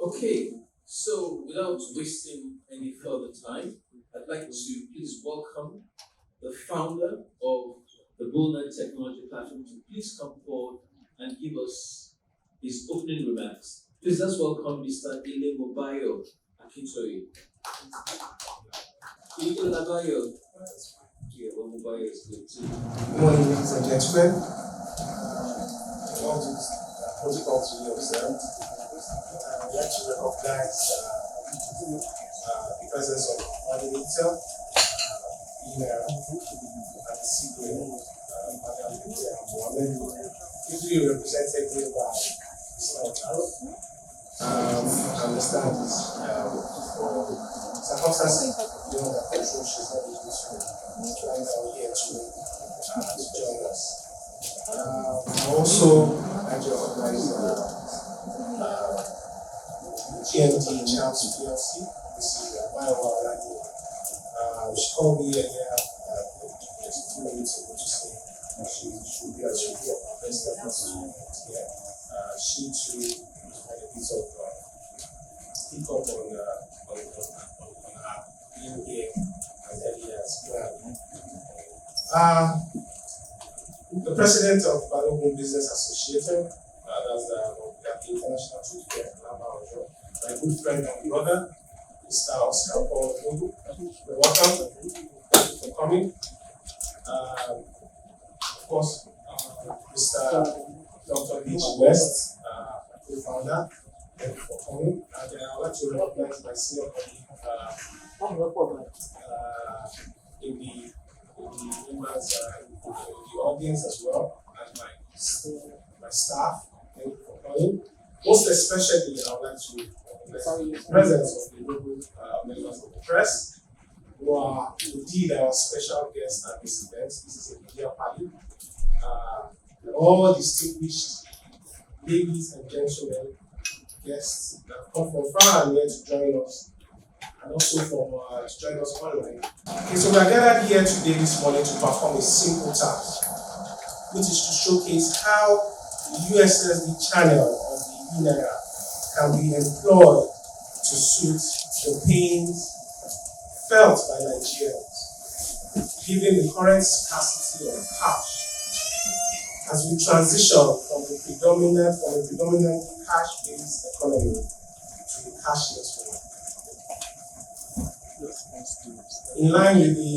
Okay, so without wasting any further time, I'd like to please welcome the founder of the BULLNET technology platform to please come forward and give us his opening remarks. Please let's welcome Mr. Ilemobayo Akintoye. Ilemobayo. Yeah, Mobayo is good too. Good morning, ladies and gentlemen. All these protocols to be observed. I'd like to recognize the presence of coordinator, eNaira, and the CBN, Madam Mohammed, usually represented here by Mr. Otaro. I understand this for circumstances beyond that control, she's not able to fly down here to join us. I also like to recognize GMD Channel PLC. This is Maiwa Radio. She called me earlier a few minutes ago to say that she should be at our best efforts here. She too had a bit of hiccup on her being here and earlier as well. The president of Balogun Business Association, that's the International Trade Fair, my good friend and brother, Mr. Oscar Paul Ogu. Welcome. Thank you for coming. Of course, Mr. Dr. Beach West, co-founder. Thank you for coming. And I'd like to recognize my senior colleague in the members, the audience as well, and my staff. Thank you for coming. Most especially, I would like to recognize the presence of the local members of the press, who are indeed our special guests at this event. This is a Media Parley. All distinguished ladies and gentlemen, guests that come from far and near to join us, and also to join us online. Okay, so we are gathered here today this morning to perform a simple task, which is to showcase how the USSD channel of the eNaira can be employed to suit the pains felt by Nigerians, given the current scarcity of cash, as we transition from a predominant cash-based economy to a cashless one. In line with the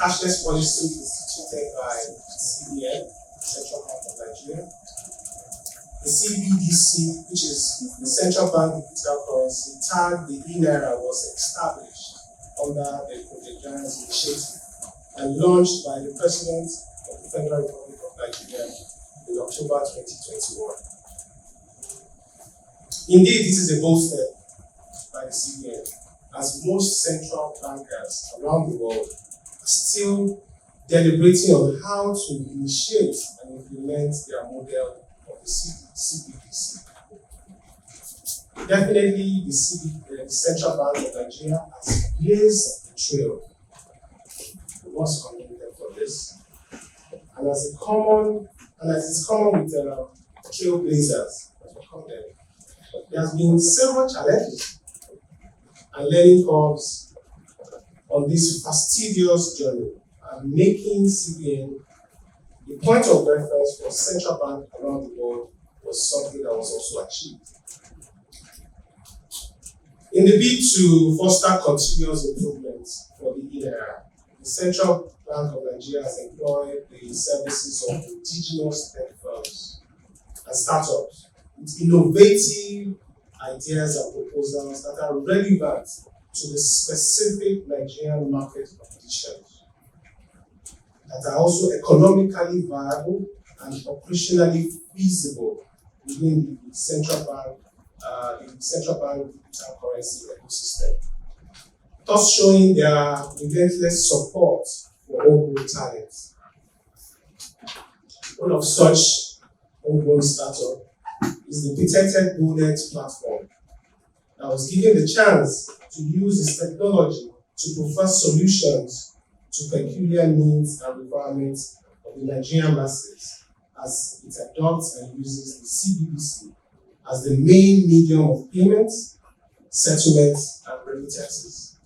cashless policy instituted by CBN, Central Bank of Nigeria, the CBDC, which is the Central Bank Digital Currency, tagged the eNaira, was established under the Project Giant initiative and launched by the President of the Federal Republic of Nigeria in October 2021. Indeed, this is a bold step by the CBN, as most central bankers around the world are still deliberating on how to initiate and implement their model of the CBDC. Definitely, the Central Bank of Nigeria has blazed the trail. It was commended for this, and as is common with trailblazers, as we call them, there has been several challenges and learning curves on this fastidious journey, and making CBN the point of reference for central banks around the world was something that was also achieved. In the bid to foster continuous improvement for the eNaira, the Central Bank of Nigeria has employed the services of indigenous tech firms and startups with innovative ideas and proposals that are relevant to the specific Nigerian market conditions, that are also economically viable and operationally feasible within the central bank digital currency ecosystem, thus showing their relentless support for homegrown talents. One of such homegrown startup is the patented BULLNET platform that was given the chance to use its technology to provide solutions to peculiar needs and requirements of the Nigerian masses as it adopts and uses the CBDC as the main medium of payments, settlements, and remittances.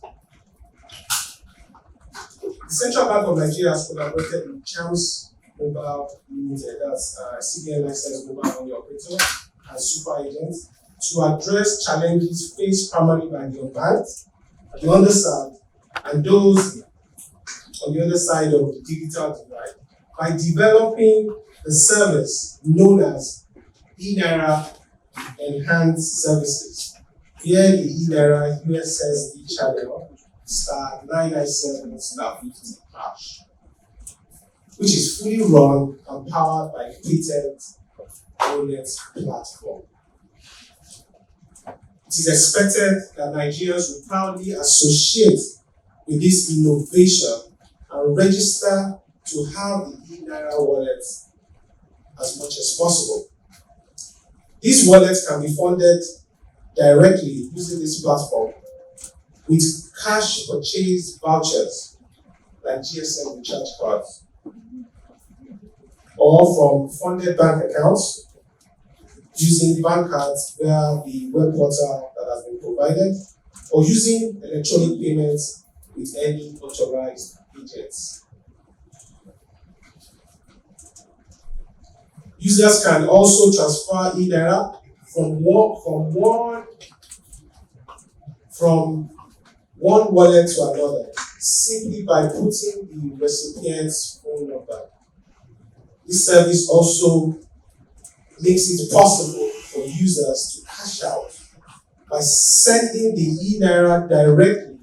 The Central Bank of Nigeria has collaborated with Chams Mobile Limited, that's CBN licensed mobile money operator and super agents, to address challenges faced primarily by the unbanked, the underserved, and those on the other side of the digital divide by developing the service known as eNaira Enhanced Services. Here the eNaira USSD channel *997*50#, which is fully run and powered by patent BULLNET platform. It is expected that Nigerians will proudly associate with this innovation and register to have the eNaira wallet as much as possible. These wallets can be funded directly using this platform with cash purchase vouchers like GSM recharge cards, or from funded bank accounts using bank cards via the web portal that has been provided, or using electronic payments with any authorized agents. Users can also transfer eNaira from one wallet to another simply by putting the recipient's phone number. This service also makes it possible for users to cash out by sending the eNaira directly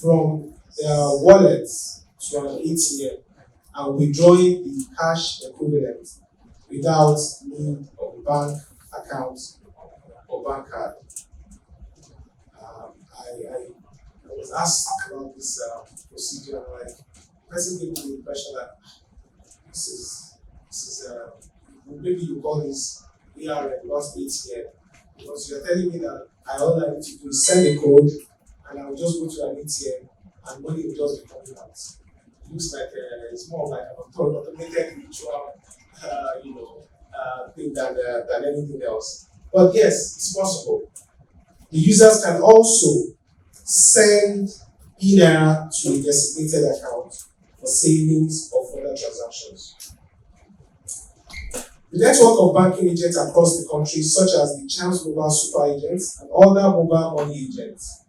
from their wallets to an ATM and withdrawing the cash equivalent without need of a bank account or bank card. I was asked about this procedure, and the person gave me the impression that this is maybe you call this ARN, not ATM, because you're telling me that all I need to do is send a code and I will just go to an ATM and money will just be coming out. It looks like it's more like an automated ritual thing than anything else. But yes, it's possible. The users can also send eNaira to a designated account for savings or further transactions. The network of banking agents across the country, such as the Chams Mobile Super Agents and other mobile money agents,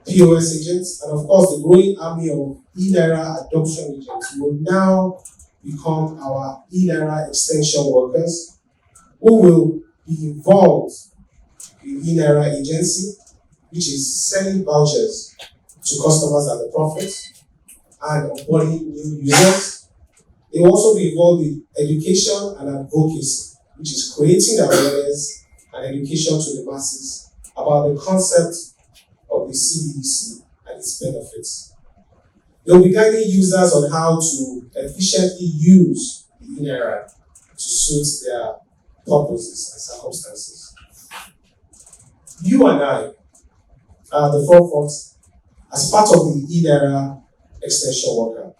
POS agents, and of course the growing army of eNaira adoption agents, will now become our eNaira extension workers who will be involved in eNaira agency, which is selling vouchers to customers at the profit and onboarding new users. They will also be involved in education and advocacy, which is creating awareness and education to the masses about the concept of the CBDC and its benefits. They will be guiding users on how to efficiently use the eNaira to suit their purposes and circumstances. You and I are the forefront as part of the eNaira extension worker.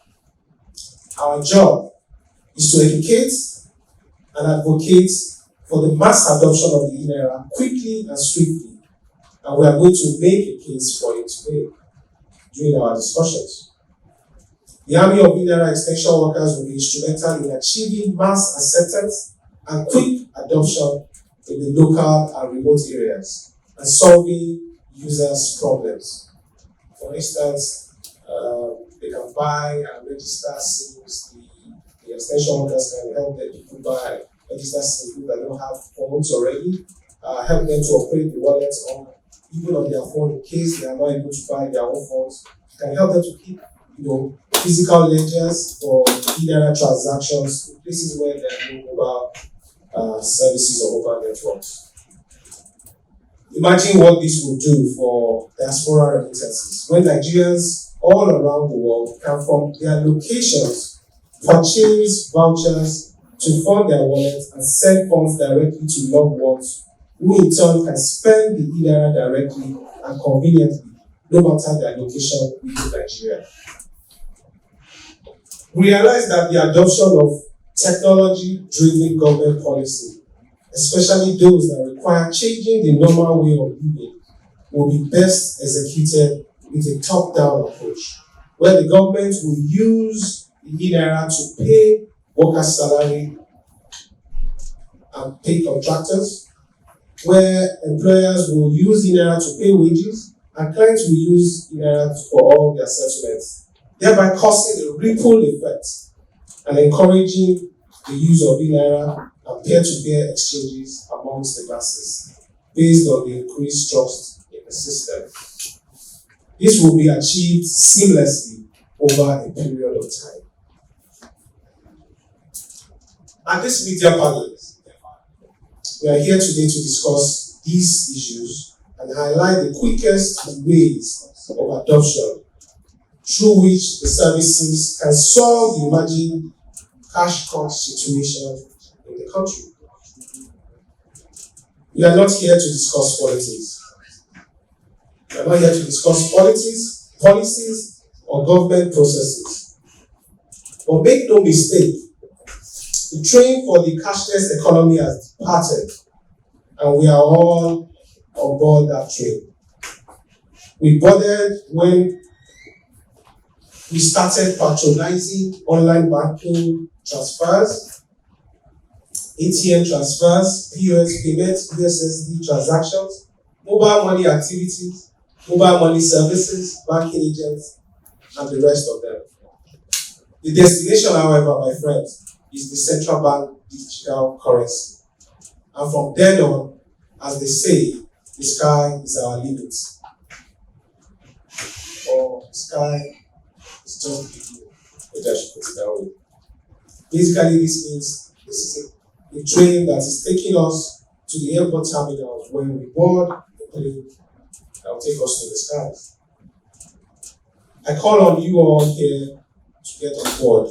Our job is to educate and advocate for the mass adoption of the eNaira quickly and swiftly, and we are going to make a case for it today during our discussions. The army of eNaira extension workers will be instrumental in achieving mass acceptance and quick adoption in the local and remote areas and solving users' problems. For instance, they can buy and register SIMs. The extension workers can help the people buy register SIMs that don't have phones already, help them to operate the wallet even on their phone in case they are not able to buy their own phones. Can help them to keep physical ledgers for eNaira transactions in places where there are no mobile services or mobile networks. Imagine what this will do for diaspora remittances when Nigerians all around the world can, from their locations, purchase vouchers to fund their wallets and send funds directly to loved ones, who in turn can spend the eNaira directly and conveniently, no matter their location within Nigeria. We realize that the adoption of technology-driven government policy especially those that require changing the normal way of living, will be best executed with a top-down approach, where the government will use eNaira to pay workers' salary and pay contractors, where employers will use eNaira to pay wages, and clients will use eNaira for all their settlements, thereby causing a ripple effect and encouraging the use of eNaira and peer-to-peer exchanges amongst the masses, based on the increased trust in the system. This will be achieved seamlessly over a period of time. At this Media Parley, we are here today to discuss these issues and highlight the quickest ways of adoption through which the services can solve the emerging cash crunch situation in the country. We are not here to discuss politics. We are not here to discuss politics, policies, or government processes. But make no mistake, the train for the cashless economy has departed, and we are all on board that train. We boarded when we started patronizing online banking transfers, ATM transfers, POS payments, USSD transactions, mobile money activities, mobile money services, banking agents, and the rest of them. The destination, however, my friends, is the central bank digital currency. And from then on, as they say, the sky is our limit. Or the sky is just the beginning. Maybe I should put it that way. Basically, this means this is a train that is taking us to the airport terminals when we board the plane that will take us to the skies. I call on you all here to get on board.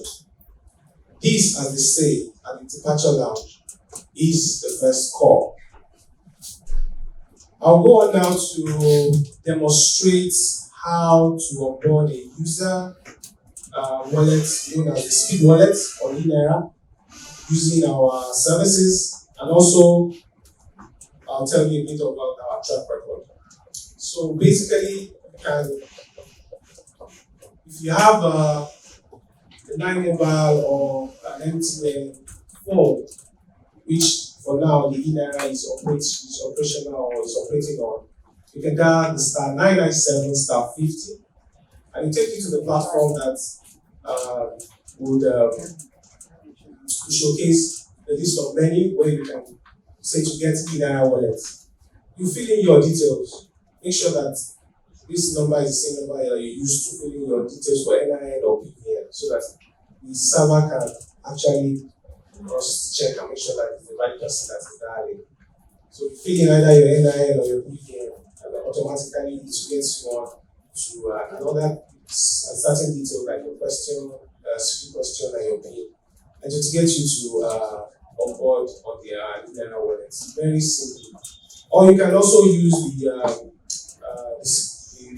This, as they say at the departure lounge, is the first call. I'll go on now to demonstrate how to onboard a user wallet known as the Speed Wallet or eNaira using our services, and also I'll tell you a bit about our track record. So basically, if you have a 9 mobile or an MTN phone, which for now the eNaira is operational or is operating on, you can dial the star 997 star 50, and it takes you to the platform that would showcase the list of menu where you can say to get eNaira wallet. You fill in your details. Make sure that this number is the same number that you use to fill in your details for NIN or BPN, so that the server can actually cross-check and make sure that it's the right person that is dialing. So you fill in either your NIN or your BPN, and automatically it gets you on to another certain detail like your question, secret question, and your PIN, and to get you to on board on the eNaira wallet. Very simple. Or you can also use the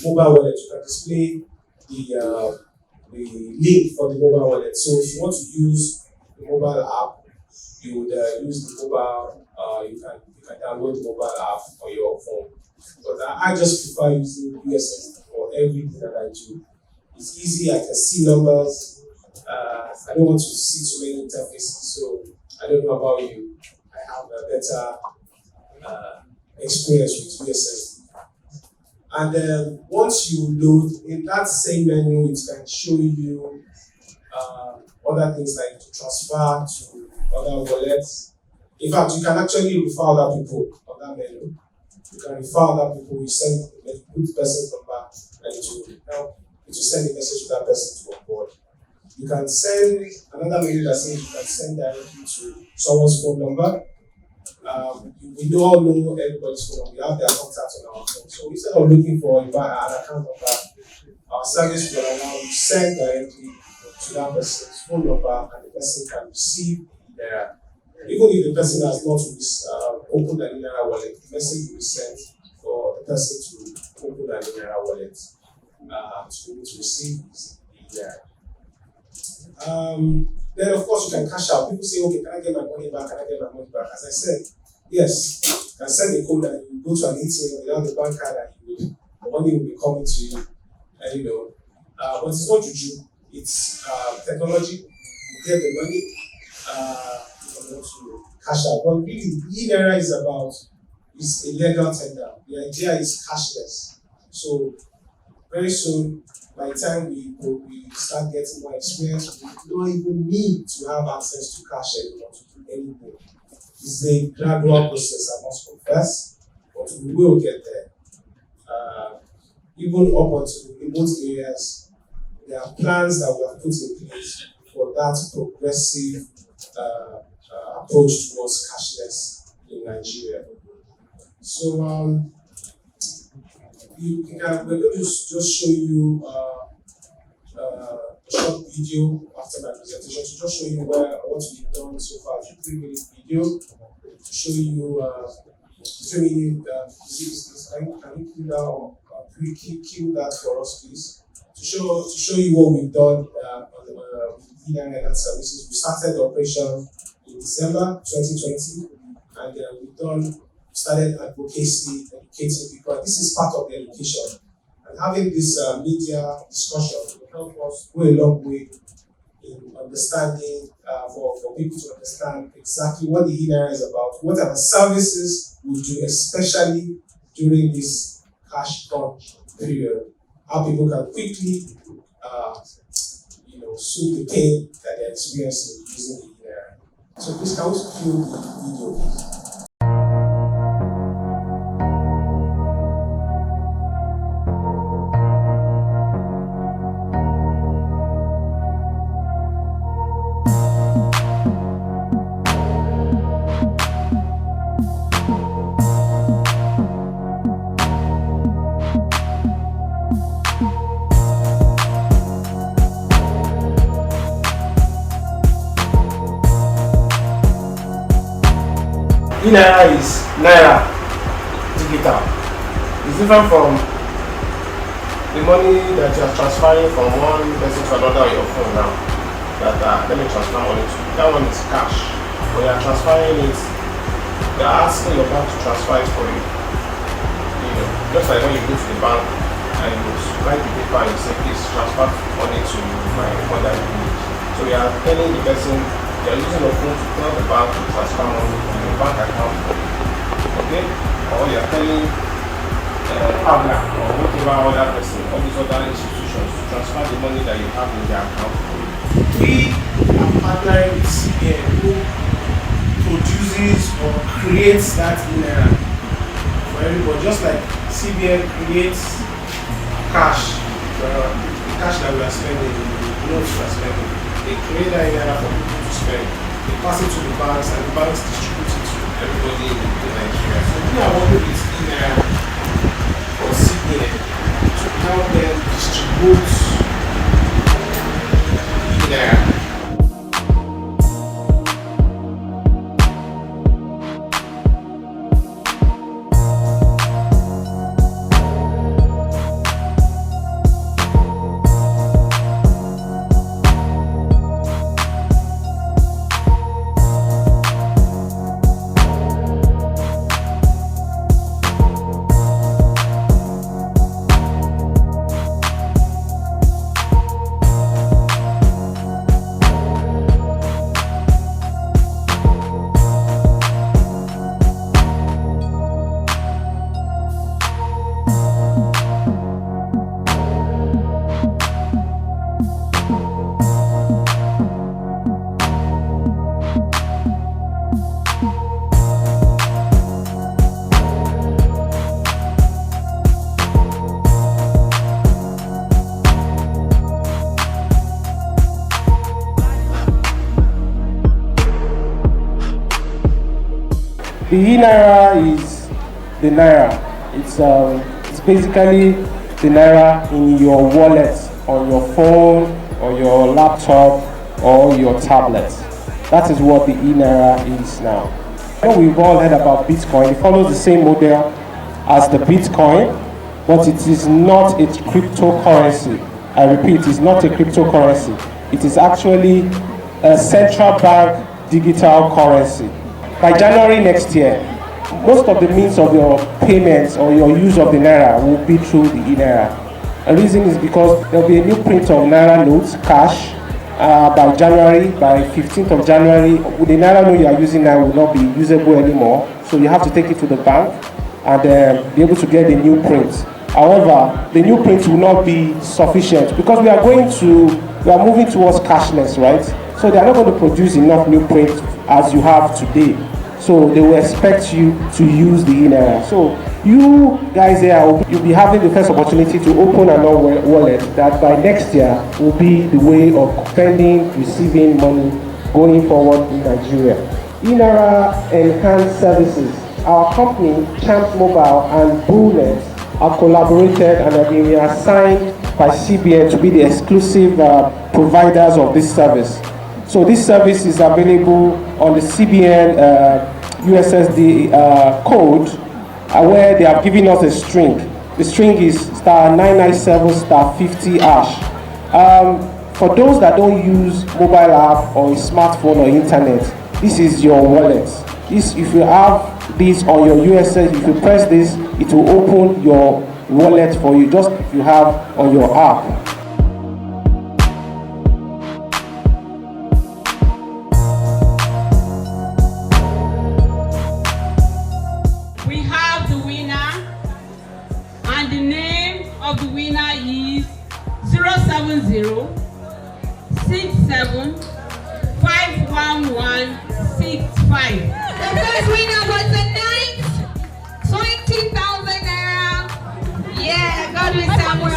mobile wallet. You can display the link for the mobile wallet. So if you want to use the mobile app, you would use the mobile. You can download the mobile app on your phone. But I just prefer using USSD for everything that I do. It's easy. I can see numbers. I don't want to see too many interfaces. So I don't know about you. I have a better experience with USSD. And then once you load in that same menu, it can show you other things like to transfer to other wallets. In fact, you can actually refer other people on that menu. You can refer other people. You send a good person's number, and it will help you to send a message to that person to onboard. You can send another menu that says you can send directly to someone's phone number. We all know everybody's phone number. We have their contacts on our phone. So instead of looking for an account number, our service will allow you to send directly to that person's phone number, and the person can receive their. Even if the person has not opened an eNaira wallet, the message will be sent for the person to open an eNaira wallet to be able to receive the Then of course you can cash out. People say, okay, can I get my money back? Can I get my money back? As I said, Yes, you can send a code and you go to an ATM without the bank card and money will be coming to you. And but it's not juju. It's technology. You get the money. To cash out. But really, eNaira is a legal tender. The idea is cashless. So very soon, by the time we start getting more experience, we don't even need to have access to cash anymore to do anything. It's a gradual process, I must confess, but we will get there. Even up onto remote areas, there are plans that we have put in place for that progressive approach towards cashless in Nigeria. So we're going to just show you a short video after my presentation to just show you what we've done so far. It's a 3-minute video to show you. Can you cue that for us, please? To show you what we've done on the eNaira Health Services. We started the operation in December 2020, and we've started advocacy, educating people. This is part of the education. And having this media discussion will help us go a long way in understanding, for people to understand exactly what the eNaira is about, what are the services we do, especially during this cash crunch period, how people can quickly soothe the pain that they're experiencing using the eNaira. So please, can we cue the video, please? eNaira is Naira digital. It's different from the money that you are transferring from one person to another on your phone now. Let me transfer money to you. That one is cash. When you are transferring it, they are asking your bank to transfer it for you. Just like when you go to the bank and you write the paper and you say, please transfer money to my mother. So you are telling the person, you are using your phone to tell the bank to transfer money from your bank account, okay? Or you are telling Pabla or whatever other person, all these other institutions to transfer the money that you have in their account. We are partnering with CBN, who produces or creates that eNaira for everybody. Just like CBN creates cash, the cash that we are spending, the notes we are spending. They create that eNaira for people to spend. They pass it to the banks, and the banks distribute it to everybody in Nigeria. So we are working with eNaira for CBN to help them distribute eNaira. The eNaira is the Naira. It's basically the Naira in your wallet, on your phone, or your laptop, or your tablet. That is what the eNaira is now. We've all heard about Bitcoin. It follows the same model as the Bitcoin, but it is not a cryptocurrency. I repeat, it's not a cryptocurrency. It is actually a central bank digital currency. By January next year, most of the means of your payments or your use of the Naira will be through the eNaira. The reason is because there will be a new print of Naira notes, cash, by January, by 15th of January. The Naira note you are using now will not be usable anymore, so you have to take it to the bank and be able to get the new print. However, the new print will not be sufficient because we are moving towards cashless, right? So they are not going to produce enough new print as you have today. So they will expect you to use the eNaira. So you guys here, you'll be having the first opportunity to open an wallet that by next year will be the way of spending, receiving money going forward in Nigeria. eNaira Enhanced Services. Our company, Champs Mobile and BULLNET, have collaborated and have been assigned by CBN to be the exclusive providers of this service. So this service is available on the CBN USSD code where they have given us a string. The string is *997*50#. For those that don't use mobile app or a smartphone or internet, this is your wallet. If you have this on your USS, if you press this, it will open your wallet for you, just if you have on your app. We have the winner, and the name of the winner is 070 67 51165. The first winner was the night 20,000 naira. Yeah, God will Samuel.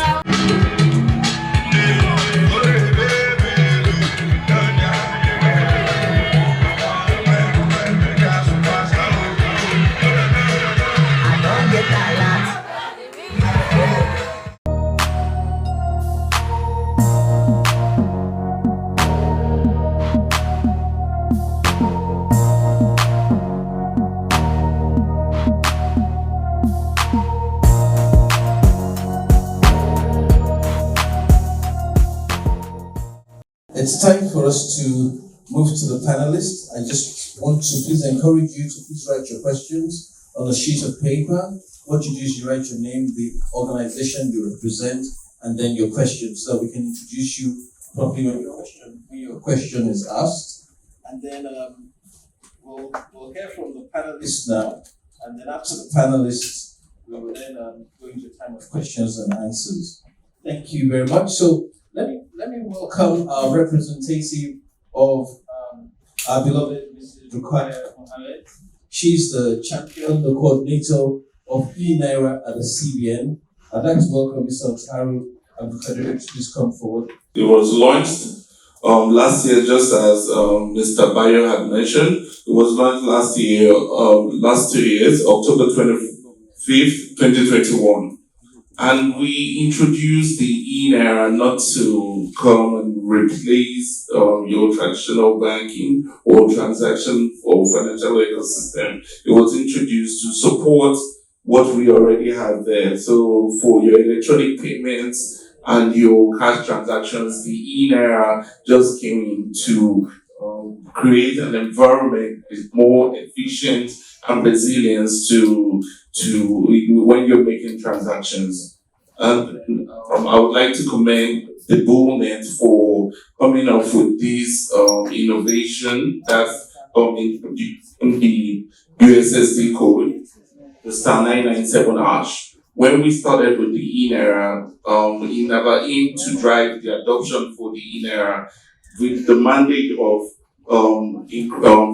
It's time for us to move to the panelists. I just want to please encourage you to please write your questions on a sheet of paper. What you do is you write your name, the organization you represent, and then your question, so that we can introduce you properly when your question is asked. And then we'll hear from the panelists now, and then after the panelists, we will then go into a time of questions and answers. Thank you very much. So let me welcome our representative of our beloved Mrs. Ruqayya Mohammed. She's the champion, the coordinator of eNaira at the CBN. I'd like to welcome Mr. Otaru Abdulkadir to please come forward. It was launched last year, just as Mr. Bayo had mentioned. It was launched last year, last 2 years, October 25th, 2021. And we introduced the eNaira not to come and replace your traditional banking or transaction or financial ecosystem. It was introduced to support what we already have there. So for your electronic payments and your cash transactions, the eNaira just came in to create an environment with more efficient and resilience to when you're making transactions. And I would like to commend the BULLNET for coming up with this innovation that's in the USSD code, the *997#. When we started with the eNaira, we never aimed to drive the adoption for the eNaira with the mandate of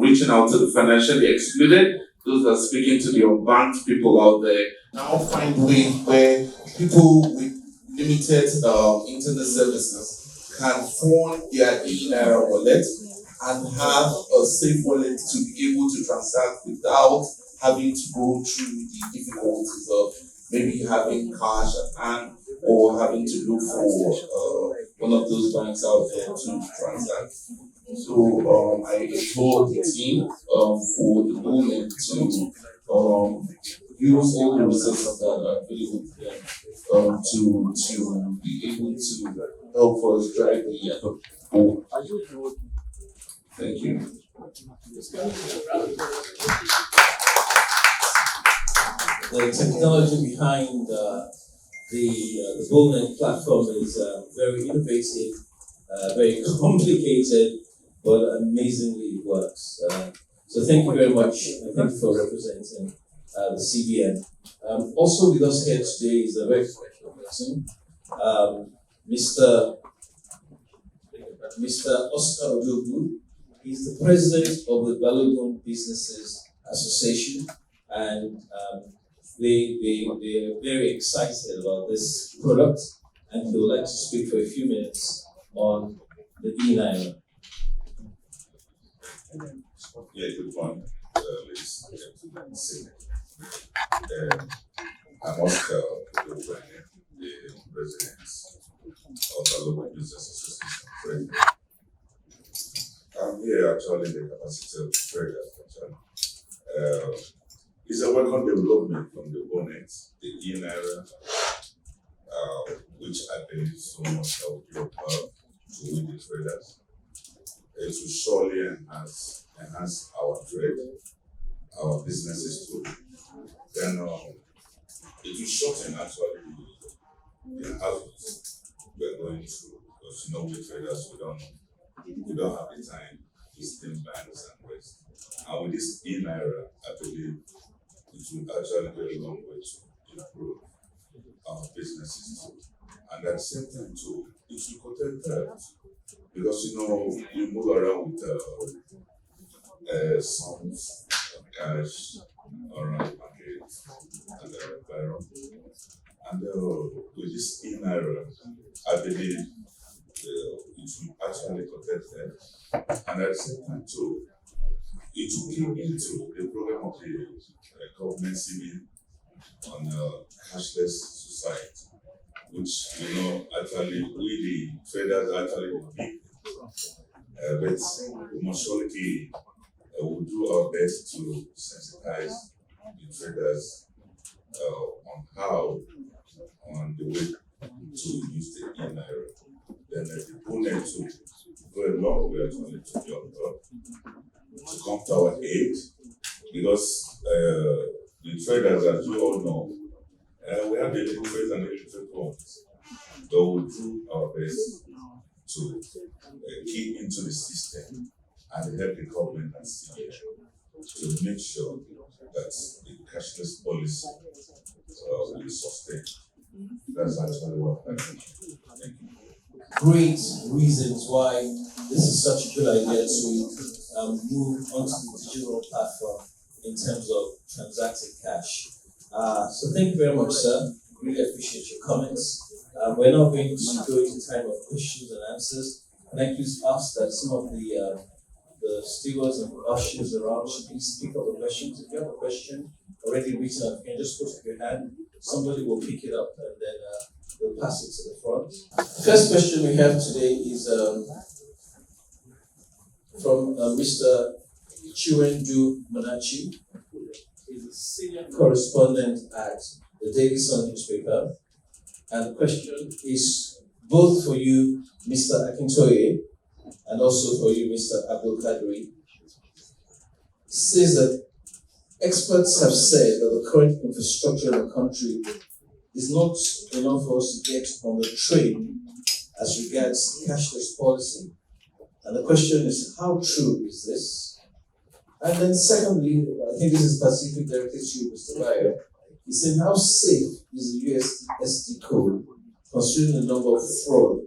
reaching out to the financially excluded, those that are speaking to the unbanked people out there. Now find ways where people with limited internet services can form their eNaira wallet and have a safe wallet to be able to transact without having to go through the difficulties of maybe having cash at hand or having to look for one of those banks out there to transact. So I implore the team for the BULLNET to use all the resources that are available to them to be able to help us drive the forward. Thank you. the technology behind the BULLNET platform is very innovative, very complicated, but amazingly it works. So thank you very much. Thank you for representing the CBN. Also with us here today is a very special person, Mr. Oscar Odogu. He's the president of the Balogun Businesses Association, and they are very excited about this product, and he would like to speak for a few minutes on the eNaira. Yeah, good morning, ladies and gentlemen. I'm Oscar Odogu, the president of the Local Business Association. I'm here actually in the capacity of traders. It's a welcome development from the BULLNET, the eNaira, which I believe so much help to win the traders. It will surely enhance our trade, our businesses too. Then it will shorten actually the hazards we're going through, because we traders, we don't have the time to stem banks and rest. And with this eNaira, I believe it will actually go a long way to improve our businesses too. And at the same time too, it will protect theft, because you move around with sums of cash around the market and the environment. And with this eNaira, I believe it will actually protect them. And at the same time too, it will kick into the program of the government CBN on cashless society, which actually we the traders actually the big, but we must surely will do our best to sensitize the traders on the way to use the eNaira. Then the BULLNET to go a long way actually to come to our aid, because the traders, as you all know, we have the illiterate and illiterate ones. So we'll do our best to key into the system and help the government and CBN to make sure that the cashless policy will sustain. That's actually what I think. Thank you. Great reasons why this is such a good idea to move onto the digital platform in terms of transacting cash. So thank you very much, sir. Really appreciate your comments. We're now going to go into time of questions and answers. And I please ask that some of the stewards and ushers around should please pick up the questions. If you have a question already written up, you can just put up your hand. Somebody will pick it up and then we'll pass it to the front. First question we have today is from Mr. Chiwendu Manachi. He's a senior correspondent at the Daily Sun newspaper. And the question is both for you, Mr. Akintoye, and also for you, Mr. Abdul Kadri. Says that experts have said that the current infrastructure in the country is not enough for us to get on the train as regards cashless policy. And the question is, how true is this? And then secondly, I think this is specific directed to you, Mr. Bayo. He's saying, how safe is the USSD code considering the number of fraud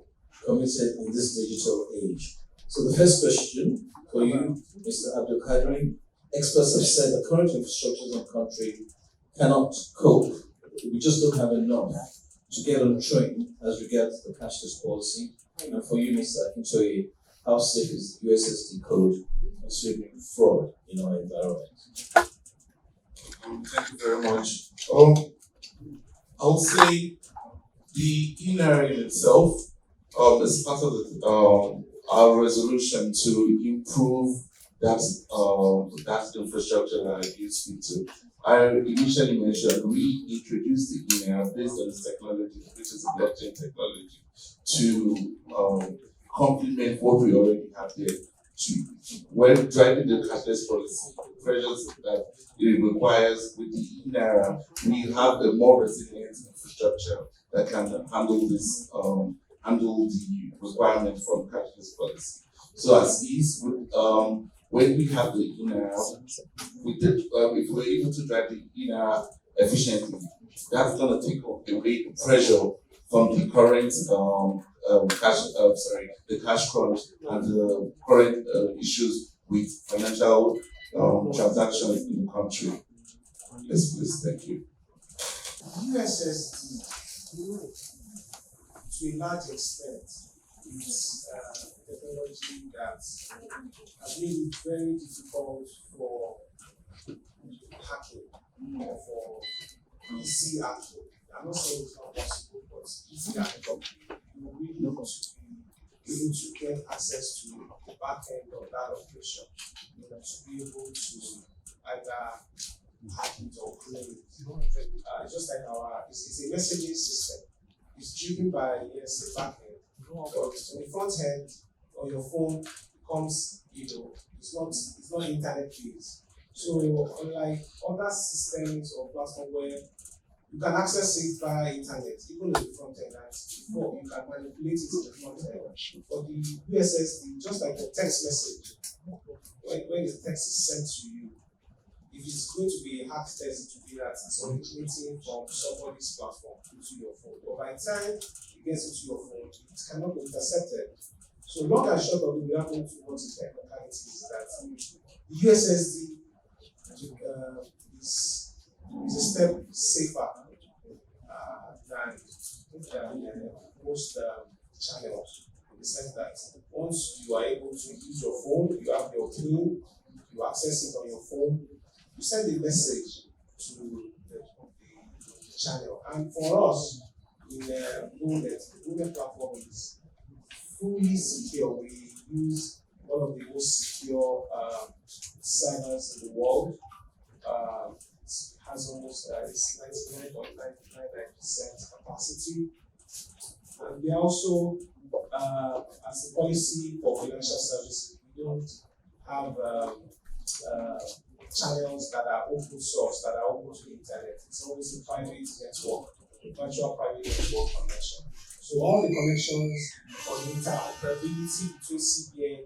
committed in this digital age? So the first question for you, Mr. Abdul Kadri, experts have said the current infrastructure in the country cannot cope. We just don't have enough to get on train as regards the cashless policy. And for you, Mr. Akintoye, how safe is the USSD code considering fraud in our environment? Thank you very much. I would say the eNaira in itself is part of our resolution to improve that infrastructure that I used to. I initially mentioned we introduced the eNaira based on this technology, which is a blockchain technology, to complement what we already have there. when driving the cashless policy, the pressures that it requires with the eNaira, we have a more resilient infrastructure that can handle this, handle the requirement from cashless policy. So as is with when we have the eNaira, with the if we're able to drive the eNaira efficiently, that's going to take away the pressure from the current the cash crunch and the current issues with financial transactions in the country. Yes, please, thank you. USSD, to a large extent, is technology that has made it very difficult for hacking or for easy hacking. I'm not saying it's not possible, but easy hacking, you really need to be able to get access to the back end of that operation, to be able to either hack it or clone it. Just like it's a messaging system. It's driven by the back end. But on the front end, on your phone, comes, it's not internet based. So unlike other systems or platforms where you can access it via internet, even on the front end, and before you can manipulate it in the front end. For the USSD, just like a text message, when the text is sent to you, if it's going to be a hard text, it will be that it's originating from somebody's platform into your phone. But by the time it gets into your phone, it cannot be intercepted. So long and short of it, we are going to what the technicality is that the USSD is a step safer than most channels, in the sense that once you are able to use your phone, you have your PIN, you access it on your phone, you send a message to the channel. And for us, in BULLNET, the BULLNET platform is fully secure. We use one of the most secure servers in the world. It has almost 99.999% capacity. And we also, as a policy for financial services, we don't have channels that are open source, that are open to the internet. It's always a private network, a virtual private network connection. So all the connections on interoperability between CBN,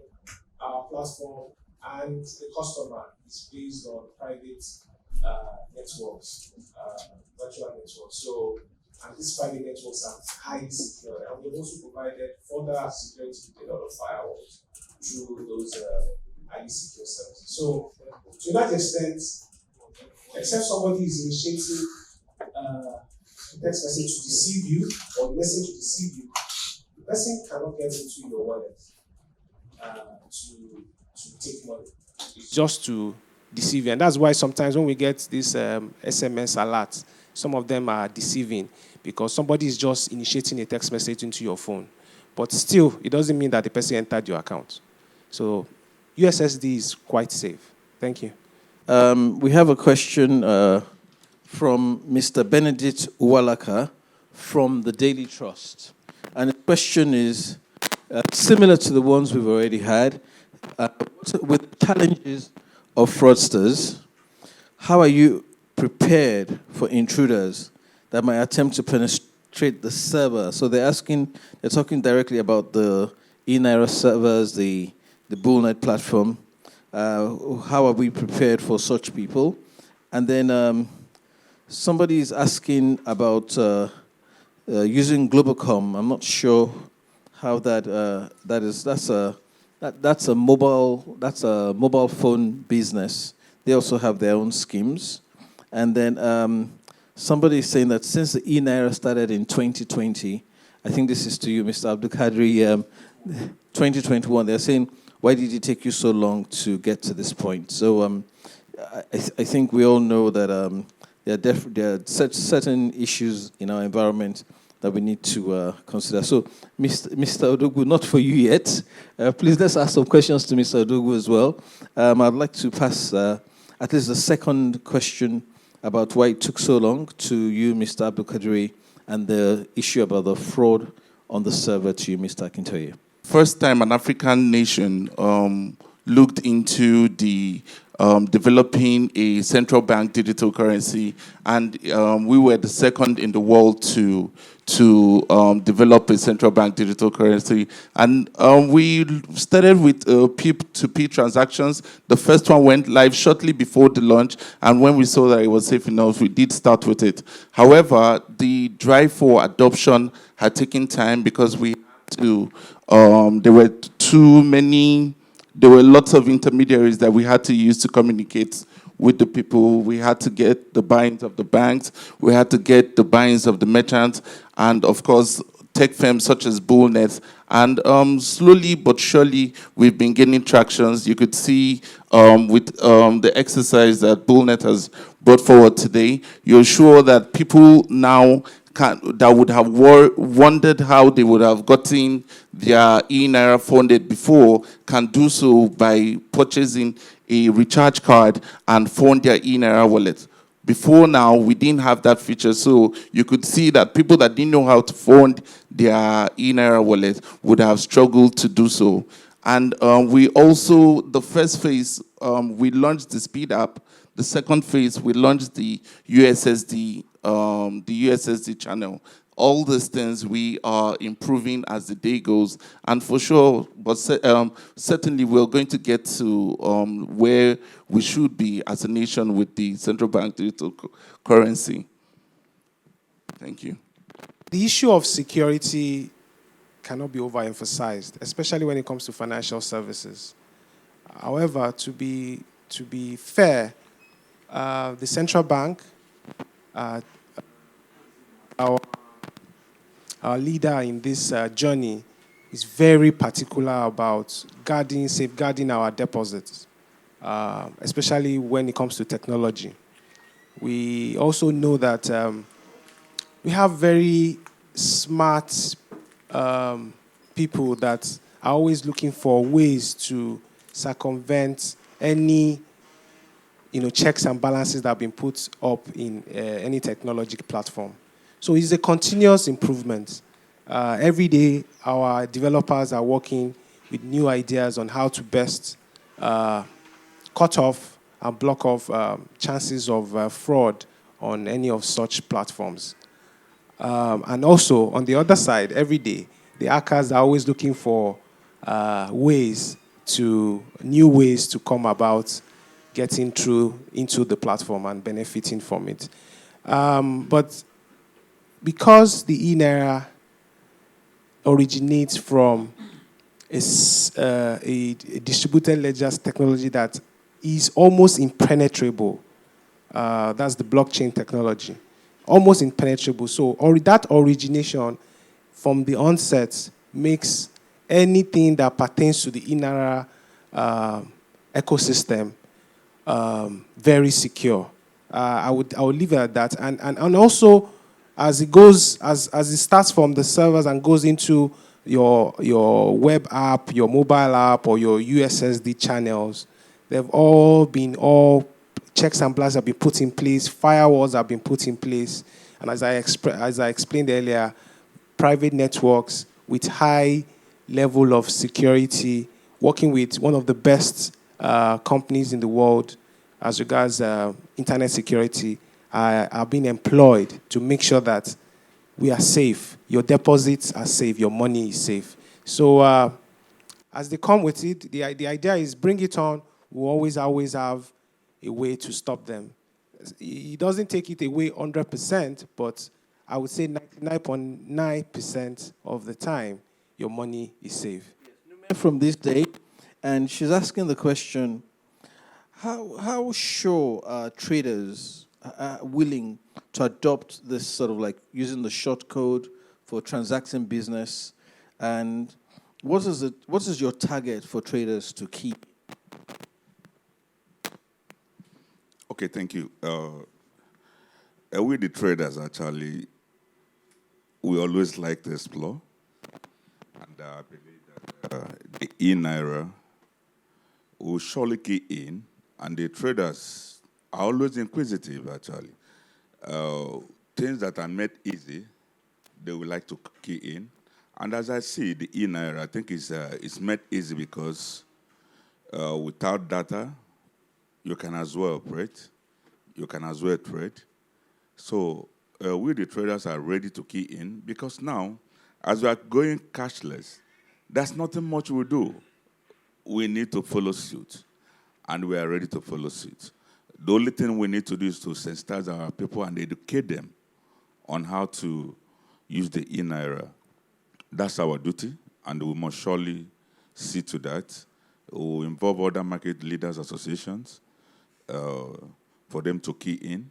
our platform, and the customer is based on private networks, virtual networks. So, and these private networks are highly secure, and we've also provided further security with a lot of firewalls through those highly secure services. So, to that extent, except somebody is initiating a text message to deceive you or the message to deceive you, the person cannot get into your wallet to take money. Just to deceive you. And that's why sometimes when we get this SMS alerts, some of them are deceiving because somebody is just initiating a text message into your phone. But still, it doesn't mean that the person entered your account. So USSD is quite safe. Thank you. We have a question from Mr. Benedict Uwalaka from the Daily Trust. And the question is similar to the ones we've already had. With challenges of fraudsters, how are you prepared for intruders that might attempt to penetrate the server? So they're talking directly about the eNaira servers, the BULLNET platform. How are we prepared for such people? And then somebody is asking about using Globacom. I'm not sure how that is. That's a mobile phone business. They also have their own schemes. And then somebody is saying that since the eNaira started in 2020, I think this is to you, Mr. Abdul Kadri, 2021, they're saying, why did it take you so long to get to this point? So I think we all know that there are certain issues in our environment that we need to consider. So, Mr. Odogwu, not for you yet. Please, let's ask some questions to Mr. Odogwu as well. I'd like to pass at least the second question about why it took so long to you, Mr. Abdul Kadri, and the issue about the fraud on the server to you, Mr. Akintoye. first time an African nation looked into the developing a central bank digital currency, and we were the second in the world to develop a central bank digital currency. And we started with P2P transactions. The first one went live shortly before the launch, and when we saw that it was safe enough, we did start with it. However, the drive for adoption had taken time because we had to, there were too many. There were lots of intermediaries that we had to use to communicate with the people. We had to get the buy-ins of the banks. We had to get the buy-ins of the merchants. And, of course, tech firms such as BULLNET. And slowly but surely, we've been gaining tractions. You could see with the exercise that BULLNET has brought forward today, you're sure that people now that would have wondered how they would have gotten their eNaira funded before can do so by purchasing a recharge card and fund their eNaira wallet. Before now, we didn't have that feature, so you could see that people that didn't know how to fund their eNaira wallet would have struggled to do so. And we also, the first phase, we launched the Speed app. The second phase, we launched the USSD channel. All these things we are improving as the day goes, and for sure, but certainly we're going to get to where we should be as a nation with the central bank digital currency. Thank you. The issue of security cannot be overemphasized, especially when it comes to financial services. However, to be fair, the central bank, our leader in this journey, is very particular about safeguarding our deposits, especially when it comes to technology. We also know that we have very smart people that are always looking for ways to circumvent any checks and balances that have been put up in any technology platform. So it's a continuous improvement. Every day, our developers are working with new ideas on how to best cut off and block off chances of fraud on any of such platforms. And also, on the other side, every day, the hackers are always looking for new ways to come about getting through into the platform and benefiting from it. But because the eNaira originates from a distributed ledgers technology that is almost impenetrable, that's the blockchain technology, almost impenetrable. So that origination from the onset makes anything that pertains to the eNaira ecosystem very secure. I would leave it at that. And also, as it starts from the servers and goes into your web app, your mobile app, or your USSD channels, they've all checks and balances have been put in place, firewalls have been put in place, and as I explained earlier, private networks with high level of security, working with one of the best companies in the world as regards internet security, are being employed to make sure that we are safe. Your deposits are safe. Your money is safe. So as they come with it, the idea is bring it on. We'll always have a way to stop them. It doesn't take it away 100%, but I would say 99.9% of the time, your money is safe. From this day, and she's asking the question, how sure are traders willing to adopt this sort of like using the short code for transacting business, and what is your target for traders to keep? Okay, thank you. We the traders actually, we always like to explore, and I believe that the eNaira will surely key in, and the traders are always inquisitive actually. Things that are made easy, they would like to key in, And as I see the eNaira, I think it's made easy because without data, you can as well operate, you can as well trade. So we, the traders, are ready to key in because now, as we are going cashless, there's nothing much we do. We need to follow suit, and we are ready to follow suit. The only thing we need to do is to sensitize our people and educate them on how to use the eNaira. That's our duty, and we must surely see to that. We'll involve other market leaders associations for them to key in.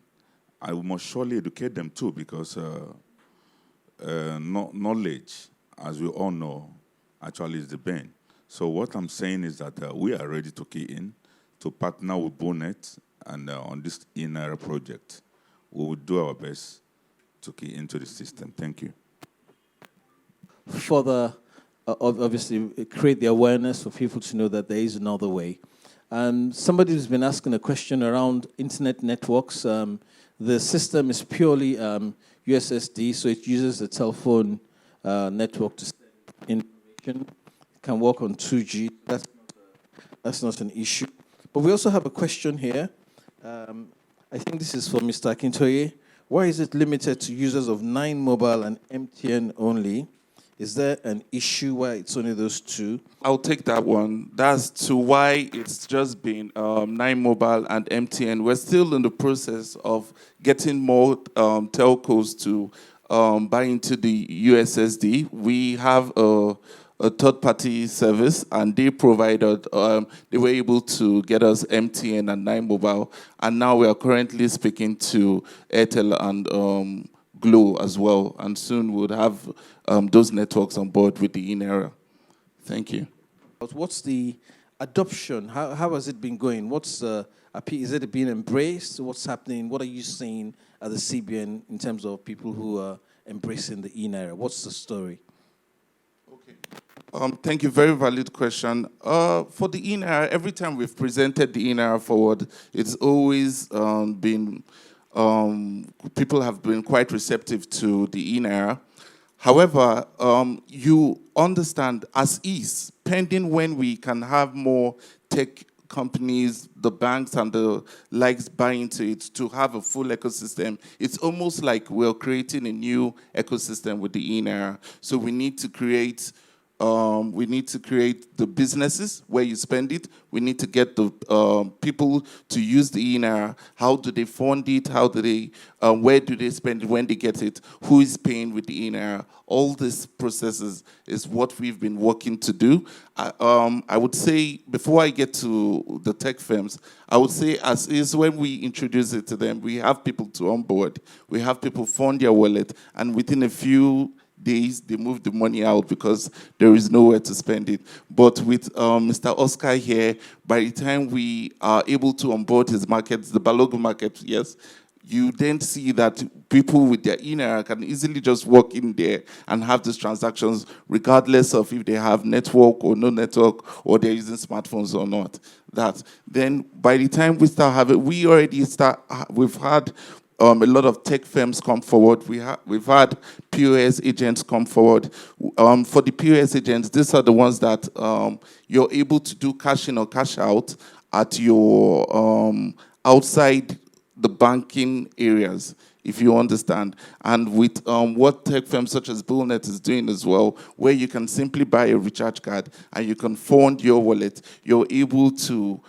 And we must surely educate them too, because knowledge, as we all know, actually is the bane. So what I'm saying is that we are ready to key in, to partner with BULLNET, and on this eNaira project, we will do our best to key into the system. Thank you. For the, obviously, create the awareness for people to know that there is another way. Somebody has been asking a question around internet networks. The system is purely USSD, so it uses the telephone network to send information. It can work on 2G. That's not an issue. But we also have a question here. I think this is for Mr. Akintoye. Why is it limited to users of 9 Mobile and MTN only? Is there an issue why it's only those two? I'll take that one. That's to why it's just been 9 Mobile and MTN. We're still in the process of getting more telcos to buy into the USSD. We have a third-party service, and they provided, they were able to get us MTN and 9 Mobile, and now we are currently speaking to Airtel and Glow as well, and soon we'll have those networks on board with the eNaira. Thank you. What's the adoption? How has it been going? What's is it being embraced? What's happening? What are you seeing at the CBN in terms of people who are embracing the eNaira? What's the story? Okay. Thank you. Very valid question. For the eNaira, every time we've presented the eNaira forward, it's always been people have been quite receptive to the eNaira. However, you understand, as is, pending when we can have more tech companies, the banks and the likes buy into it to have a full ecosystem, it's almost like we're creating a new ecosystem with the eNaira. So we need to create the businesses where you spend it. We need to get the people to use the eNaira. How do they fund it? How do they, where do they spend it when they get it? Who is paying with the eNaira? All these processes is what we've been working to do. I would say, before I get to the tech firms, I would say as is when we introduce it to them, we have people to onboard. We have people fund their wallet, and within a few days, they move the money out because there is nowhere to spend it. But with Mr. Oscar here, by the time we are able to onboard his markets, the Balogun market, yes, you then see that people with their eNaira can easily just walk in there and have these transactions regardless of if they have network or no network or they're using smartphones or not. Then by the time we start having, we've had a lot of tech firms come forward. We've had POS agents come forward. For the POS agents, these are the ones that you're able to do cash in or cash out at your outside the banking areas, if you understand. And with what tech firms such as BULLNET is doing as well, where you can simply buy a recharge card and you can fund your wallet, you're able to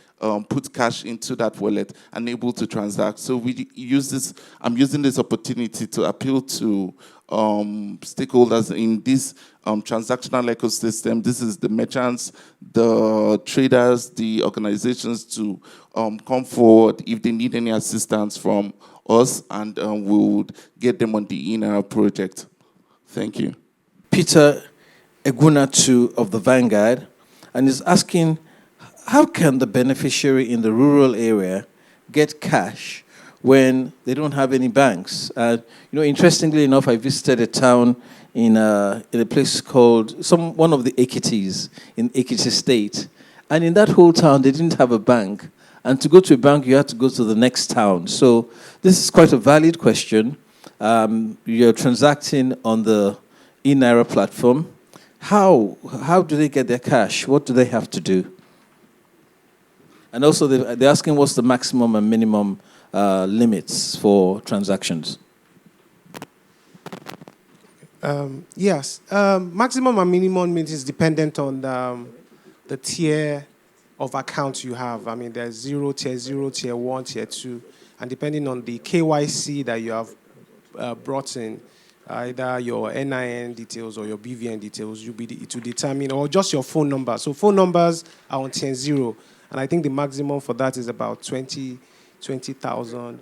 put cash into that wallet and able to transact. So we use this, I'm using this opportunity to appeal to stakeholders in this transactional ecosystem. This is the merchants, the traders, the organizations to come forward if they need any assistance from us, and we would get them on the eNaira project. Thank you. Peter Egunatu of the Vanguard, and is asking, how can the beneficiary in the rural area get cash when they don't have any banks? Interestingly enough, I visited a town in a place called one of the Ekitis in Ekiti State, and in that whole town they didn't have a bank. And to go to a bank, you had to go to the next town. So this is quite a valid question. You're transacting on the eNaira platform. How do they get their cash? What do they have to do? And also, they're asking what's the maximum and minimum limits for transactions. Yes. Maximum and minimum limit is dependent on the tier of account you have. I mean, there's 0, tier 1, tier 2. And depending on the KYC that you have brought in, either your NIN details or your BVN details, it will determine, or just your phone number. So phone numbers are on tier 0. And I think the maximum for that is about 20,000.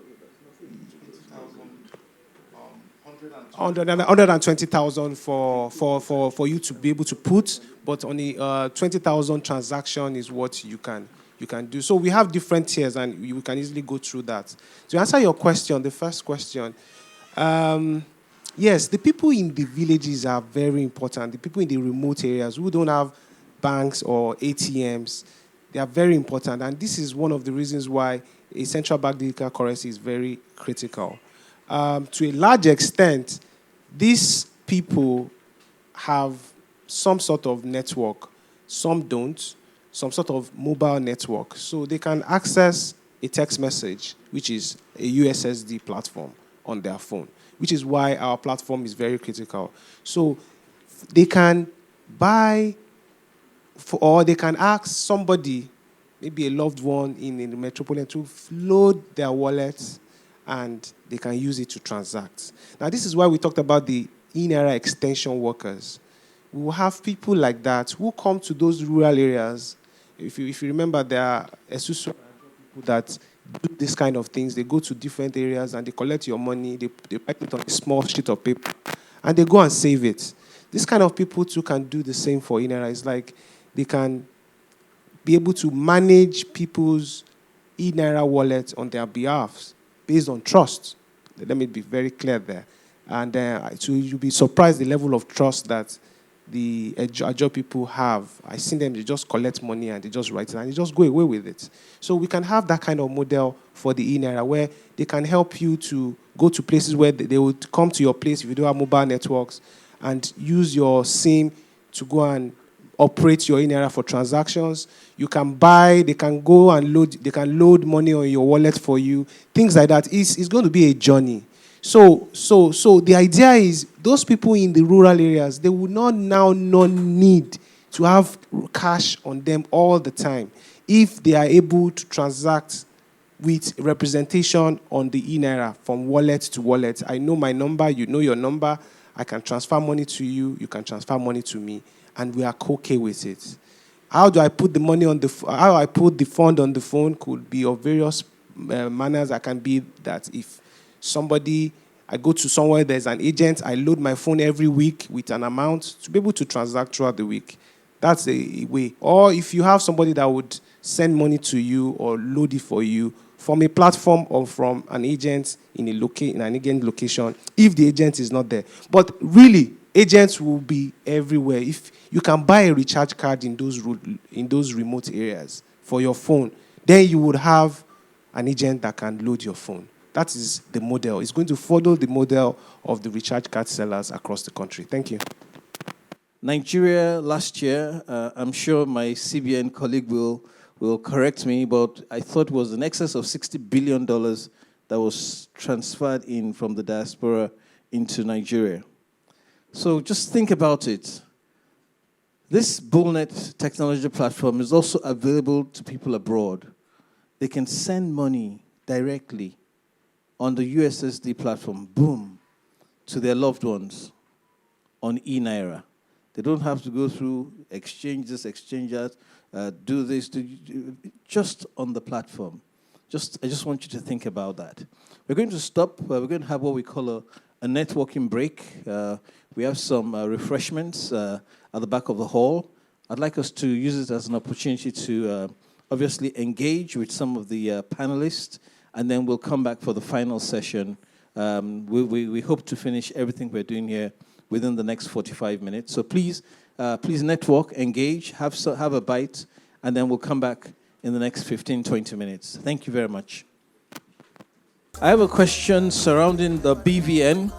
120,000 for you to be able to put, but only 20,000 transaction is what you can do. So we have different tiers, and we can easily go through that. To answer your question, the first question, yes, the people in the villages are very important. The people in the remote areas who don't have banks or ATMs, they are very important, and this is one of the reasons why a central bank digital currency is very critical. To a large extent, these people have some sort of network. Some don't. Some sort of mobile network. So they can access a text message, which is a USSD platform on their phone, which is why our platform is very critical. So they can buy, or they can ask somebody, maybe a loved one in the metropolitan, to load their wallet, and they can use it to transact. Now, this is why we talked about the eNaira extension workers. We will have people like that who come to those rural areas. If you remember, there are people that do this kind of things. They go to different areas and they collect your money. They write it on a small sheet of paper, and they go and save it. This kind of people too can do the same for eNaira. It's like they can be able to manage people's eNaira wallet on their behalf, based on trust. Let me be very clear there. And so you'll be surprised the level of trust that the Ajo people have. I seen them, they just collect money and they just write it and they just go away with it. So we can have that kind of model for the eNaira where they can help you to go to places where they would come to your place if you don't have mobile networks and use your SIM to go and operate your eNaira for transactions. You can buy, they can go and load money on your wallet for you. Things like that. It's going to be a journey. So the idea is those people in the rural areas, they will not need to have cash on them all the time if they are able to transact with representation on the eNaira from wallet to wallet. I know my number, you know your number. I can transfer money to you, you can transfer money to me, and we are okay with it. How do I put the money on how I put the fund on the phone could be of various manners. I can be that if I go to somewhere, there's an agent, I load my phone every week with an amount to be able to transact throughout the week. That's a way. Or if you have somebody that would send money to you or load it for you from a platform or from an agent in an agent location, if the agent is not there. But really, agents will be everywhere. If you can buy a recharge card in those remote areas for your phone, then you would have an agent that can load your phone. That is the model. It's going to follow the model of the recharge card sellers across the country. Thank you. Nigeria last year, I'm sure my CBN colleague will correct me, but I thought it was in excess of $60 billion that was transferred in from the diaspora into Nigeria. So just think about it. This BULLNET technology platform is also available to people abroad. They can send money directly on the USSD platform, boom, to their loved ones on eNaira. They don't have to go through exchange that, do this, just on the platform. I just want you to think about that. We're going to stop. We're going to have what we call a networking break. We have some refreshments at the back of the hall. I'd like us to use it as an opportunity to obviously engage with some of the panelists, and then we'll come back for the final session. We hope to finish everything we're doing here within the next 45 minutes. So please network, engage, have a bite, and then we'll come back in the next 15, 20 minutes. Thank you very much. I have a question surrounding the BVN.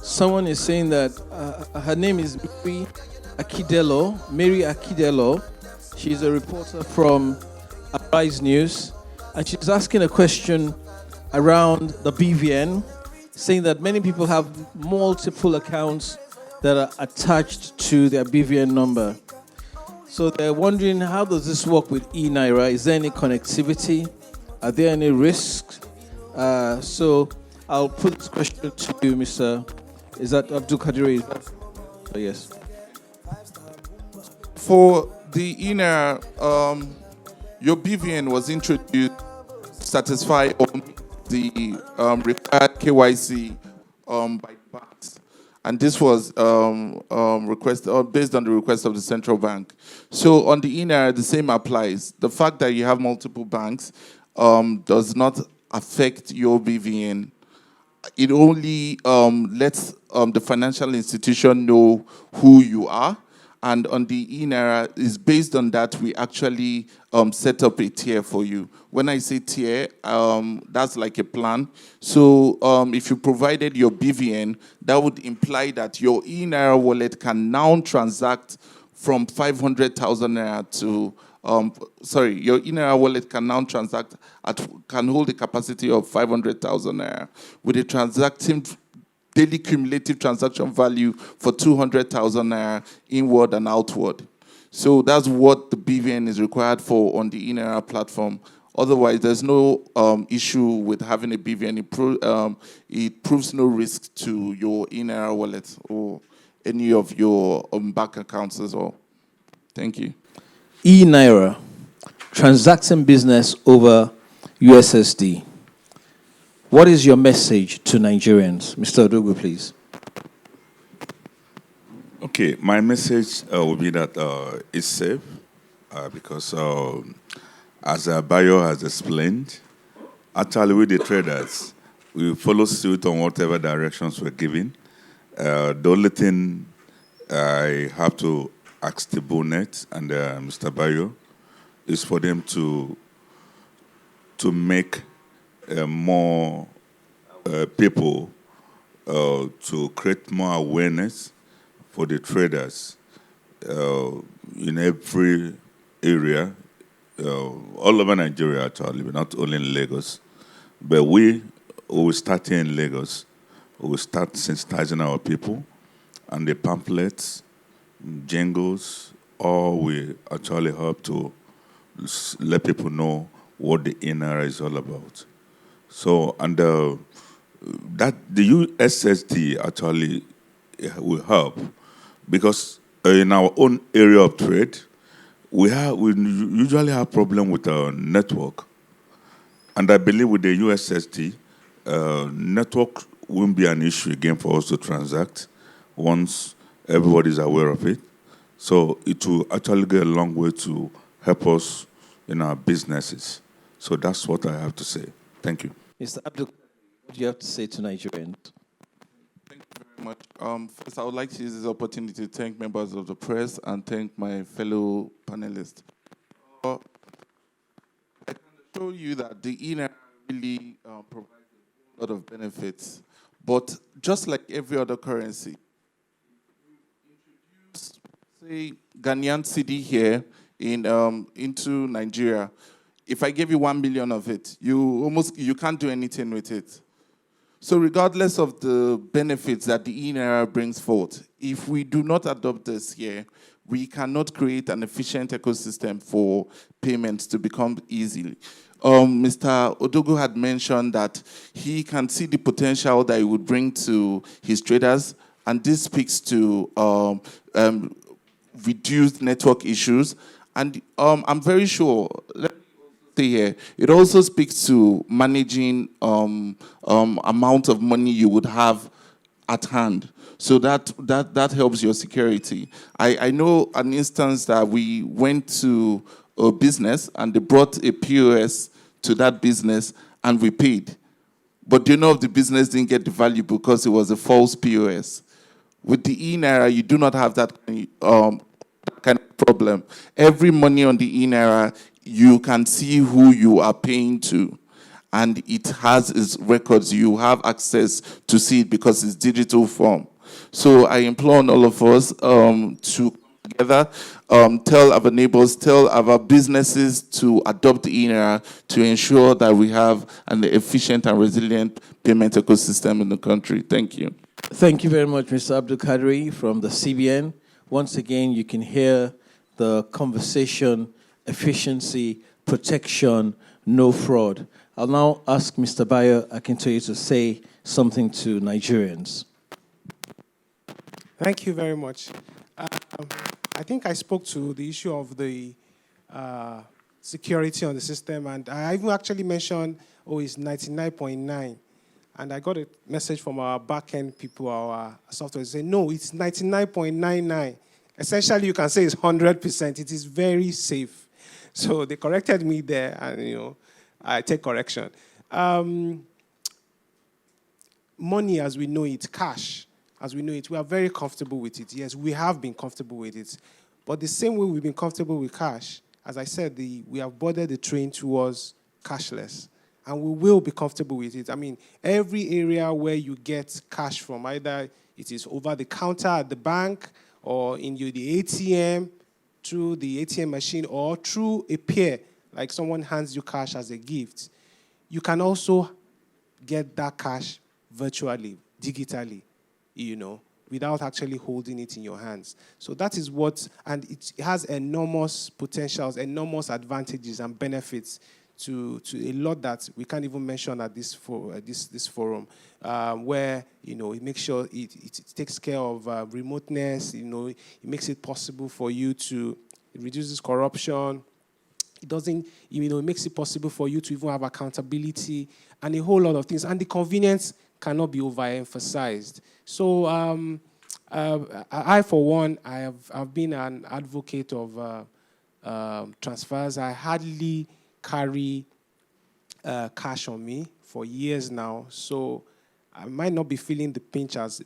Someone is saying that her name is Mary, Akidelo, Mary Akidelo. She's a reporter from Arise News, and she's asking a question around the BVN, saying that many people have multiple accounts that are attached to their BVN number. So they're wondering, how does this work with eNaira? Is there any connectivity? Are there any risks? So I'll put this question to you, Mr. Is that Abdul Kadiri? Yes. For the eNaira, your BVN was introduced to satisfy the required KYC by banks. And this was based on the request of the central bank. So on the eNaira, the same applies. The fact that you have multiple banks does not affect your BVN. It only lets the financial institution know who you are. And on the eNaira, is based on that, we actually set up a tier for you. When I say tier, that's like a plan. So if you provided your BVN, that would imply that your eNaira wallet can now transact from 500,000 naira to, your eNaira wallet can now transact can hold a capacity of 500,000 naira with a transacting daily cumulative transaction value for 200,000 naira inward and outward. So that's what the BVN is required for on the eNaira platform. Otherwise, there's no issue with having a BVN. It proves no risk to your eNaira wallet or any of your bank accounts as well. Thank you. eNaira, transacting business over USSD. What is your message to Nigerians? Mr. Odogu, please. Okay, my message will be that it's safe because as Bayo has explained, actually with the traders, we follow suit on whatever directions we're given. The only thing I have to ask the BULLNET and Mr. Bayo is for them to make more people to create more awareness for the traders in every area, all over Nigeria actually, but not only in Lagos. But we will start here in Lagos. We will start sensitizing our people, and the pamphlets, jingles, all will actually help to let people know what the eNaira is all about. So, and that the USSD actually will help because in our own area of trade, we usually have problem with our network, and I believe with the USSD, network won't be an issue again for us to transact once everybody is aware of it. So it will actually go a long way to help us in our businesses. So that's what I have to say. Thank you. Mr. Abdul, what do you have to say to Nigerians? Thank you very much. First, I would like to use this opportunity to thank members of the press and thank my fellow panelists. I can assure you that the eNaira really provides a lot of benefits, but just like every other currency, introduce, say, Ghanaian cedi here into Nigeria. If I give you 1 million of it, you can't do anything with it. So regardless of the benefits that the eNaira brings forth, if we do not adopt this here, we cannot create an efficient ecosystem for payments to become easy. Mr. Odogu had mentioned that he can see the potential that it would bring to his traders, and this speaks to reduced network issues. And I'm very sure, here, it also speaks to managing amount of money you would have at hand. So that helps your security. I know an instance that we went to a business and they brought a POS to that business and we paid. But the owner of the business didn't get the value because it was a false POS. With the eNaira, you do not have that kind of problem. Every money on the eNaira, you can see who you are paying to, and it has its records. You have access to see it because it's digital form. So I implore on all of us to together, tell our neighbors, tell our businesses to adopt the eNaira to ensure that we have an efficient and resilient payment ecosystem in the country. Thank you. Thank you very much, Mr. Abdul Kadri from the CBN. Once again, you can hear the conversation, efficiency, protection, no fraud. I'll now ask Mr. Bayo Akintoye to say something to Nigerians. Thank you very much. I think I spoke to the issue of the security on the system, and I even actually mentioned, it's 99.9. And I got a message from our back-end people, our software, saying, no, it's 99.99. Essentially, you can say it's 100%. It is very safe. So they corrected me there, and, I take correction. Money as we know it, cash as we know it, we are very comfortable with it. Yes, we have been comfortable with it. But the same way we've been comfortable with cash, as I said, we have boarded the train towards cashless. And we will be comfortable with it. I mean, every area where you get cash from, either it is over the counter at the bank or in the ATM, through the ATM machine, or through a peer, like someone hands you cash as a gift, you can also get that cash virtually, digitally, without actually holding it in your hands. So that is and it has enormous potentials, enormous advantages and benefits to a lot that we can't even mention at this forum, where it makes sure it takes care of remoteness. It makes it possible for you it reduces corruption. It makes it possible for you to even have accountability and a whole lot of things. And the convenience cannot be overemphasized. So I, for one, I've been an advocate of transfers. I hardly carry cash on me for years now, so I might not be feeling the pinch as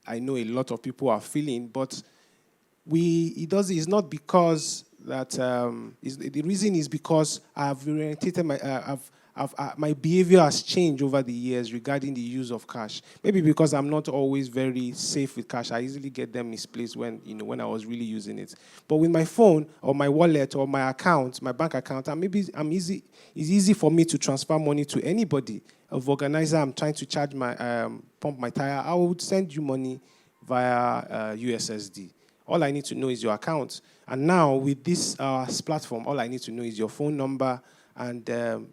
I know a lot of people are feeling, but it's not because that the reason is because I've orientated my behavior has changed over the years regarding the use of cash. Maybe because I'm not always very safe with cash. I easily get them misplaced when I was really using it. But with my phone or my wallet or my account, my bank account, it's easy for me to transfer money to anybody. Of organizer, I'm trying to charge pump my tire, I would send you money via USSD. All I need to know is your account. And now with this platform, all I need to know is your phone number. And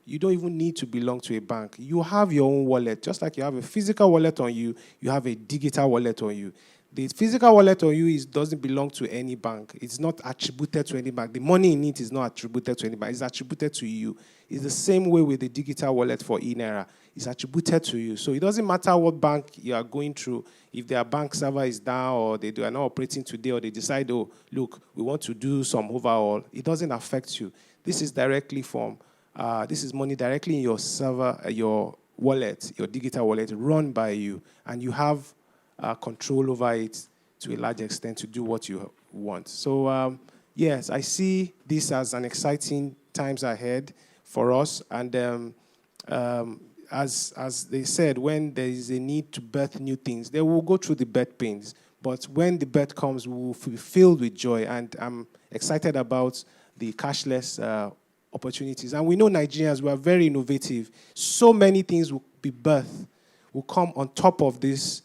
you don't even need to belong to a bank. You have your own wallet. Just like you have a physical wallet on you, you have a digital wallet on you. The physical wallet on you doesn't belong to any bank. It's not attributed to any bank. The money in it is not attributed to any bank. It's attributed to you. It's the same way with the digital wallet for eNaira. It's attributed to you. So it doesn't matter what bank you are going through. If their bank server is down or they are not operating today or they decide, look, we want to do some overhaul, it doesn't affect you. This is directly from... this is money directly in your server, your wallet, your digital wallet, run by you, and you have control over it to a large extent to do what you want. So, yes, I see this as an exciting times ahead for us, and as they said, when there is a need to birth new things, they will go through the birth pains, but when the birth comes, we will be filled with joy, and I'm excited about the cashless opportunities. And we know Nigerians, we are very innovative. So many things will be birthed, will come on top of this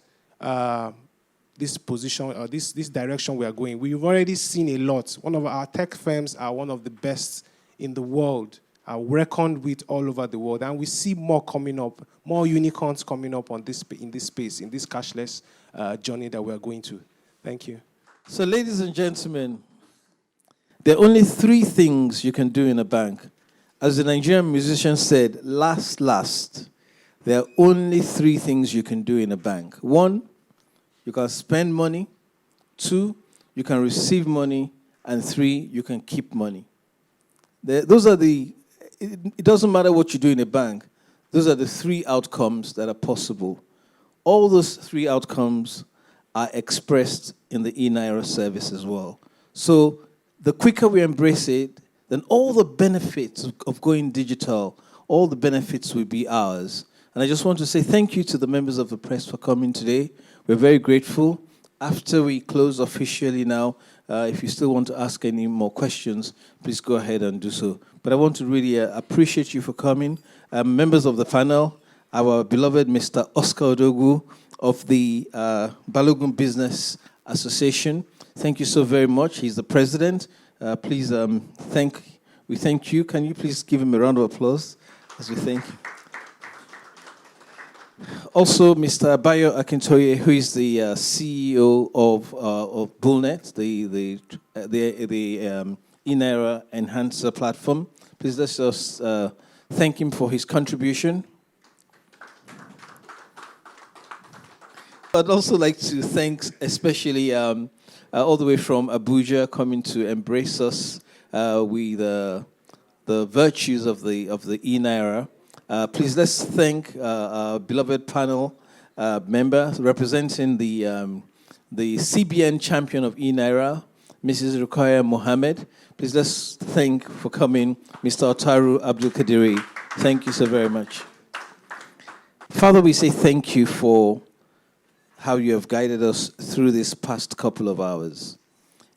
position, or this direction we are going. We've already seen a lot. One of our tech firms are one of the best in the world, are reckoned with all over the world. And we see more coming up, more unicorns coming up in this space, in this cashless journey that we are going to. Thank you. So, ladies and gentlemen, there are only 3 things you can do in a bank. As the Nigerian musician said, last. There are only 3 things you can do in a bank. 1, you can spend money. 2, you can receive money. And 3, you can keep money. It doesn't matter what you do in a bank. Those are the 3 outcomes that are possible. All those 3 outcomes are expressed in the eNaira service as well. So, the quicker we embrace it, then all the benefits of going digital, all the benefits will be ours. And I just want to say thank you to the members of the press for coming today. We're very grateful. After we close officially now, If you still want to ask any more questions, please go ahead and do so. But I want to really appreciate you for coming. Members of the panel, our beloved Mr. Oscar Odogu of the Balogun Business Association. Thank you so very much. He's the president. Please we thank you. Can you please give him a round of applause as we thank you? Also, Mr. Bayo Akintoye, who is the CEO of BULLNET, the eNaira Enhancer platform. Please let's just thank him for his contribution. I'd also like to thank especially all the way from Abuja coming to embrace us with the virtues of the eNaira. Please let's thank our beloved panel member representing the CBN champion of eNaira, Mrs. Ruqayya Mohammed. Please let's thank for coming Mr. Otaru Abdul Kadiri. Thank you so very much. Father, we say thank you for how you have guided us through this past couple of hours.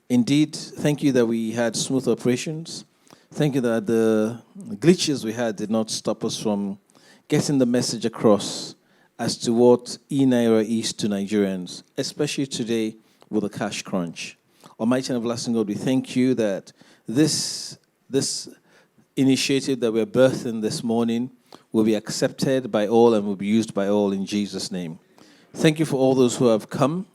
Indeed, thank you that we had smooth operations. Thank you that the glitches we had did not stop us from getting the message across as to what eNaira is to Nigerians, especially today with the cash crunch. Almighty and everlasting God, we thank you that this initiative that we're birthing this morning will be accepted by all and will be used by all in Jesus' name. Thank you for all those who have come.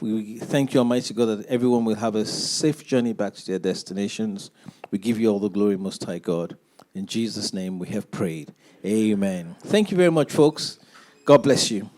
We thank you, Almighty God, that everyone will have a safe journey back to their destinations. We give you all the glory, Most High God. In Jesus' name we have prayed. Amen. Thank you very much, folks. God bless you.